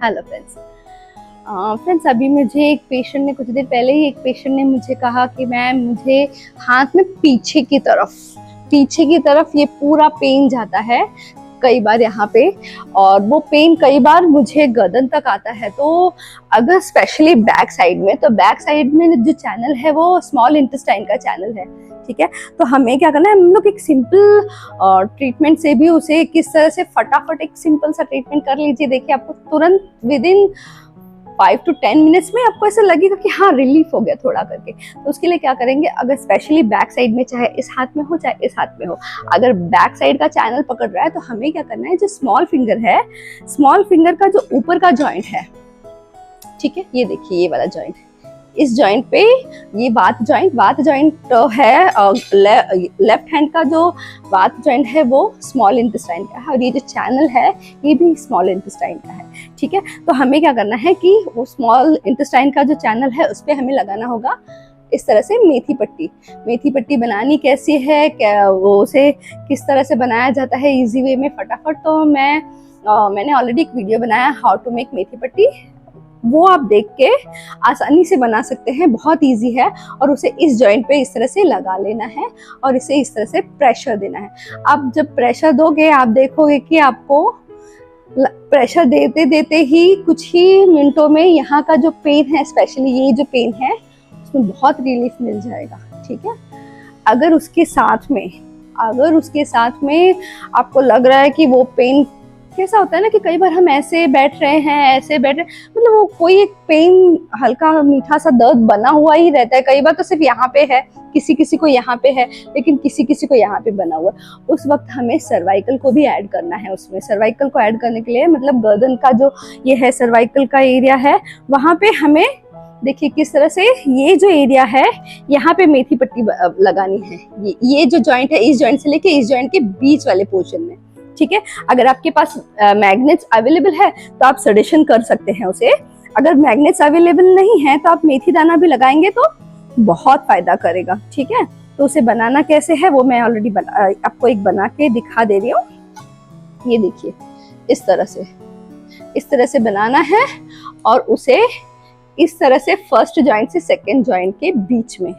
Hello friends, अभी मुझे एक पेशेंट ने कुछ देर पहले ही एक पेशेंट ने मुझे कहा कि मैम मुझे हाथ में पीछे की तरफ ये पूरा पेन जाता है कई बार यहाँ पे, और वो पेन कई बार मुझे गर्दन तक आता है। तो अगर स्पेशली बैक साइड में जो चैनल है वो स्मॉल इंटेस्टाइन का चैनल है, ठीक है। तो हमें क्या करना है, हम लोग एक सिंपल ट्रीटमेंट से भी उसे किस तरह से फटाफट एक सिंपल सा ट्रीटमेंट कर लीजिए। देखिए आपको तुरंत विद इन 5 to 10 मिनट्स में आपको ऐसा लगेगा कि हाँ रिलीफ हो गया थोड़ा करके। तो उसके लिए क्या करेंगे, अगर स्पेशली बैक साइड में, चाहे इस हाथ में हो चाहे इस हाथ में हो, अगर बैक साइड का चैनल पकड़ रहा है तो हमें क्या करना है, जो स्मॉल फिंगर का जो ऊपर का जॉइंट है, ठीक है, ये देखिए ये वाला जॉइंट, इस जॉइंट पे ये बात जॉइंट है, लेफ्ट हैंड का जो बात जॉइंट है वो स्मॉल इंटेस्टाइन का है, और ये जो चैनल है ये भी स्मॉल इंटेस्टाइन का है, ठीक है। तो हमें क्या करना है कि वो स्मॉल इंटेस्टाइन का जो चैनल है उस पर हमें लगाना होगा इस तरह से मेथी पट्टी बनानी कैसी है, क्या वो उसे किस तरह से बनाया जाता है इजी वे में फटाफट। तो मैंने ऑलरेडी एक वीडियो बनाया हाउ टू मेक मेथी पट्टी, वो आप देख के आसानी से बना सकते हैं, बहुत इजी है। और उसे इस जॉइंट पे इस तरह से लगा लेना है और इसे इस तरह से प्रेशर देना है। आप जब प्रेशर दोगे आप देखोगे कि आपको प्रेशर देते देते ही कुछ ही मिनटों में यहाँ का जो पेन है, स्पेशली ये जो पेन है, उसमें बहुत रिलीफ मिल जाएगा, ठीक है। अगर उसके साथ में आपको लग रहा है कि वो पेन कैसा होता है ना, कि कई बार हम ऐसे बैठ रहे हैं मतलब वो कोई एक पेन हल्का मीठा सा दर्द बना हुआ ही रहता है। कई बार तो सिर्फ यहाँ पे है, किसी को यहाँ पे है, लेकिन किसी को यहाँ पे बना हुआ। उस वक्त हमें सर्वाइकल को भी ऐड करना है। उसमें सर्वाइकल को ऐड करने के लिए, मतलब गर्दन का जो ये है सर्वाइकल का एरिया है, वहां पे हमें देखिए किस तरह से ये जो एरिया है यहाँ पे मेथी पट्टी लगानी है। ये जो जॉइंट है, इस जॉइंट से लेके इस जॉइंट के बीच वाले पोर्शन में, ठीक है। अगर आपके पास मैग्नेट्स अवेलेबल है तो आप सडेशन कर सकते हैं उसे। अगर मैग्नेट्स अवेलेबल नहीं है तो आप मेथी दाना भी लगाएंगे तो बहुत फायदा करेगा, ठीक है। तो उसे बनाना कैसे है वो मैं ऑलरेडी आपको एक बना के दिखा दे रही हूँ। ये देखिए इस तरह से बनाना है और उसे इस तरह से फर्स्ट जॉइंट से सेकेंड जॉइंट के बीच में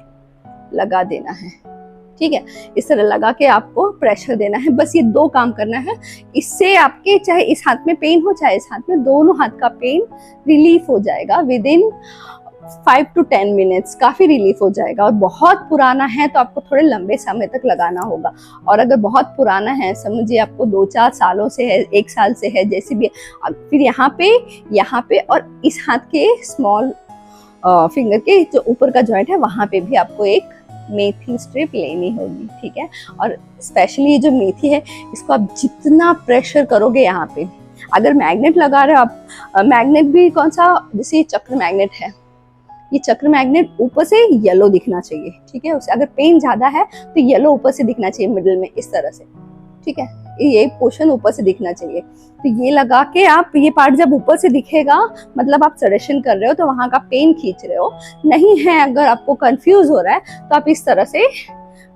लगा देना है, ठीक है। इस तरह लगा के आपको प्रेशर देना है। बस ये 2 काम करना है। इससे आपके चाहे इस हाथ में पेन हो चाहे इस हाथ में, दोनों हाथ का पेन रिलीफ हो जाएगा विद इन 5 to 10 मिनट्स, काफी रिलीफ हो जाएगा। और बहुत पुराना है तो आपको थोड़े लंबे समय तक लगाना होगा। और अगर बहुत पुराना है, समझिए आपको 2-4 सालों से है, 1 साल से है, जैसे भी, फिर यहाँ पे और इस हाथ के स्मॉल फिंगर के जो ऊपर का जॉइंट है वहां पे भी आपको एक मेथी स्ट्रिप लेनी होगी, ठीक है। और स्पेशली ये जो मेथी है इसको आप जितना प्रेशर करोगे यहाँ पे, अगर मैग्नेट लगा रहे हो आप, मैग्नेट भी कौन सा, जैसे ये चक्र मैग्नेट है, ये चक्र मैग्नेट ऊपर से येलो दिखना चाहिए, ठीक है। उसे अगर पेन ज्यादा है तो येलो ऊपर से दिखना चाहिए, मिडिल में इस तरह से, ठीक है। ये पोर्शन ऊपर से दिखना चाहिए। तो ये लगा के आप, ये पार्ट जब ऊपर से दिखेगा मतलब आप सडेशन कर रहे हो, तो वहां का पेन खींच रहे हो। नहीं है, अगर आपको कंफ्यूज हो रहा है तो आप इस तरह से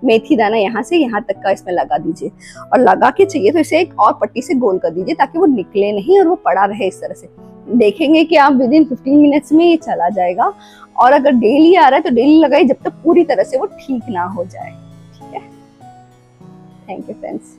मेथी दाना यहाँ से यहाँ तक का इसमें लगा दीजिए। और लगा के चाहिए तो इसे एक और पट्टी से गोल कर दीजिए ताकि वो निकले नहीं और वो पड़ा रहे इस तरह से। देखेंगे कि आप विद इन 15 मिनट्स में ये चला जाएगा। और अगर डेली आ रहा है तो डेली लगाइए जब तक पूरी तरह से वो ठीक ना हो जाए, ठीक है। Thank you friends.